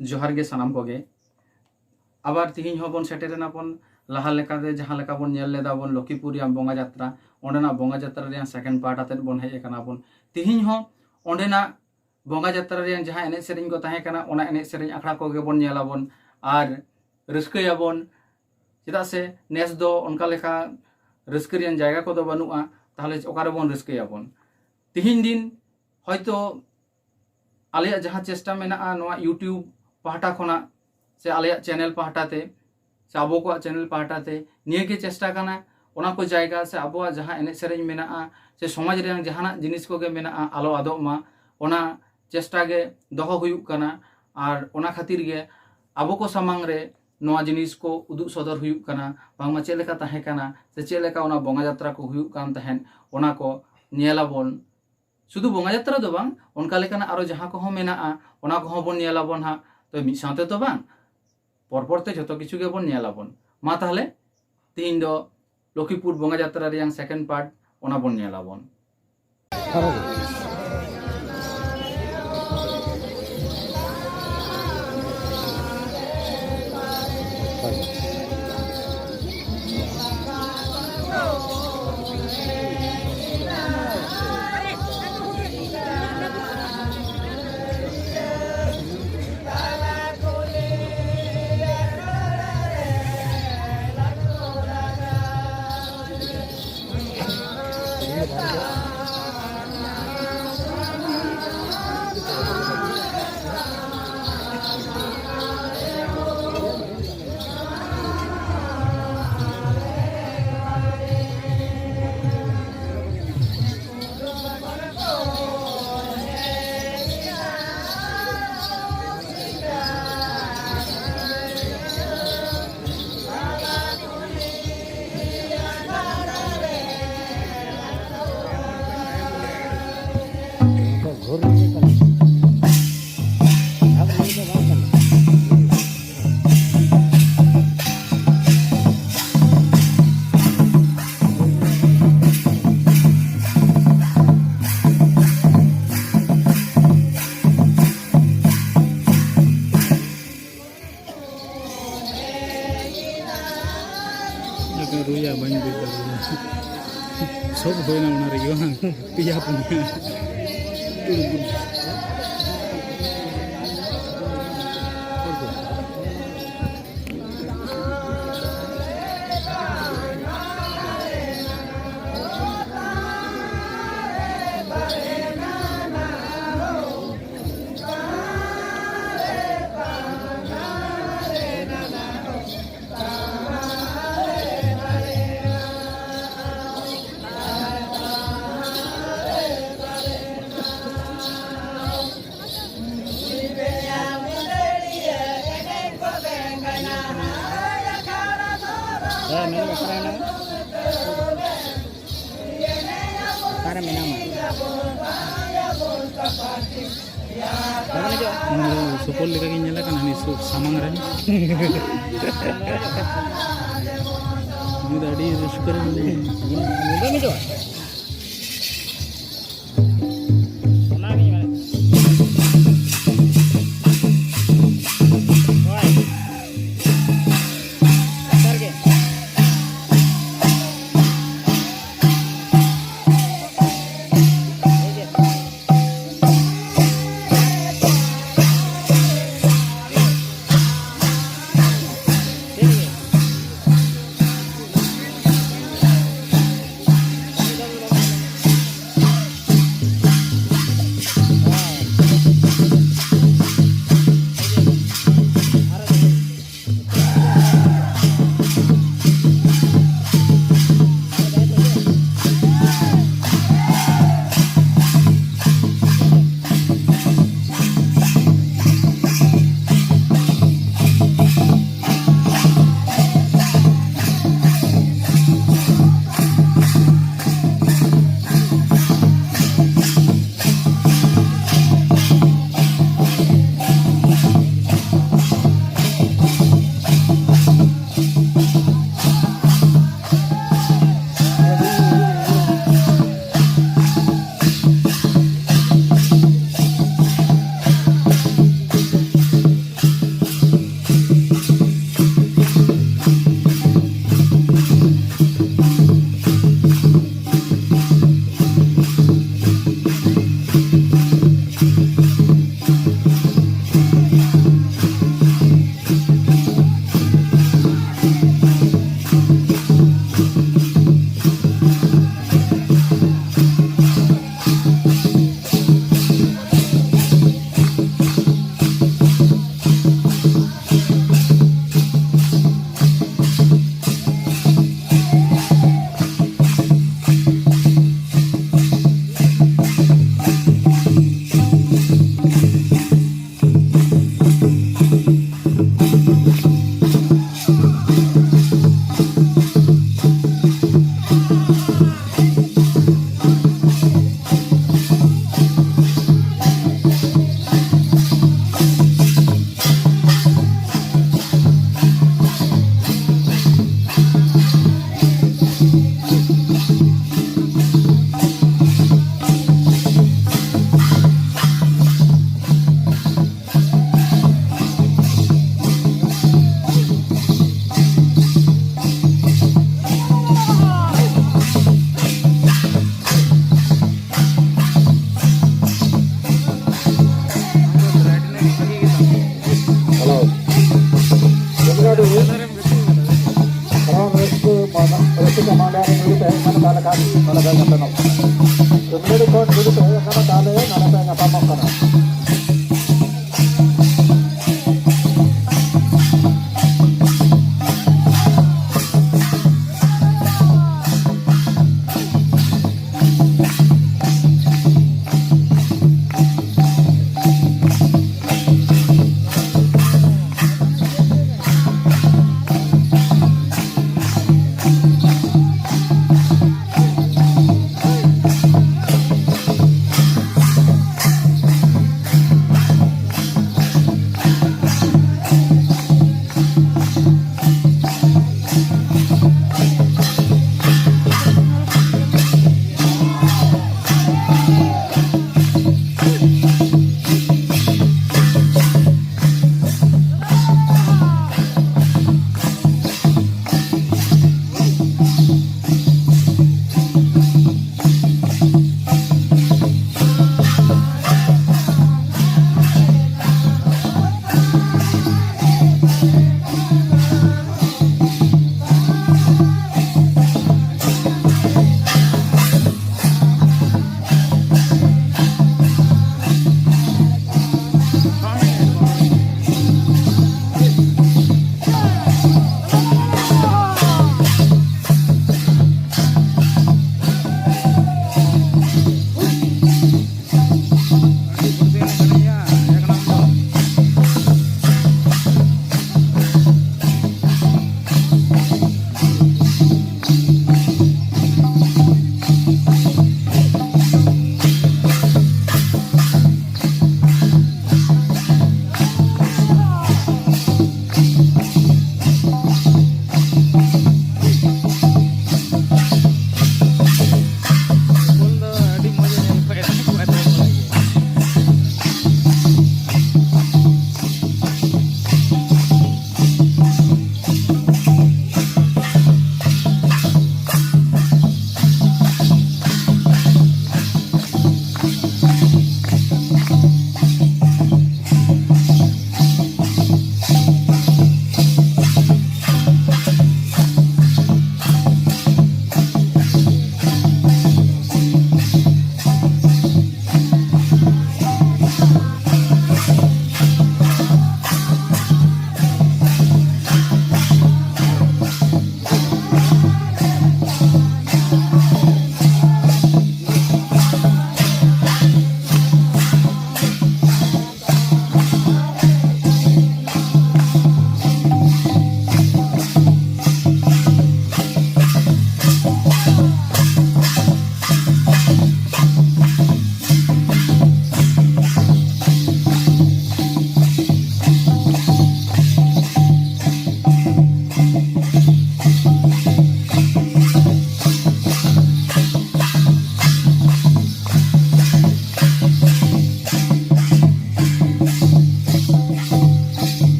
जोहार गे सानाम कोगे आबार तिहिन होबन सेटेरेना बन लाहा लेकाते जहां लेका बन नेल लेदा बन लक्ष्मीपुर या बोंगा जात्रा ओंडेना बोंगा जात्रा रे सेकेंड पार्ट आते बन हेज एकाना बन तिहिन हो ओंडेना बोंगा जात्रा रे जहां एने सेरेंज को ताहे काना ओना एने सेरेंज आखड़ा कोगे बन नेला बन आर रस्कया बन चेदा से नेस दो उनका लेखा रस्करियन जायगा को दो बनुआ ताहले ओकारे बन रस्कया बन तिहिन दिन हयतो आलिया जहां चेष्टा मेना नोआ यूट्यूब पाहटा खोना से आलिया चैनल पाहटाते से आबो को चैनल पाहटाते निये के चेष्टा काना ओना को जायगा से आबो जहां एने सेरेंज मेना से समाज रे जहाना जिनिस को गे मेना आलो आदो मा ओना चेष्टा गे दोहो हुयुक काना आर ओना खातिर गे आबो को सामांग रे नोआ जिनिस को उदुग सदर हुयुक काना बांगमा चेद लेका ताहे काना से चेद लेका ओना बोंगा जात्रा को हुयुक कान तहन ओना को नेलाबन शुधु बोंगा जात्रा दो बांग उनका लेकाना आरो जहां को हो मेना ओना को हो बन नेलाबन हा तो मिद साथे तो बांग परपरते जतो किछु गे बन नेलाबन मा ताहले तीन दो लक्ष्मीपुर बोंगा जात्रा रे सेकेंड पार्ट ओना बन नेलाबन रुया बन सब होना उना रे यो पिया Punia Supol leka ki nyala kan ani samang ran ini tadi syukur ini tuh kasih pada banyak penonton. Kemudian kon dulu tuh ya karena tale nana pengen apa mau kana.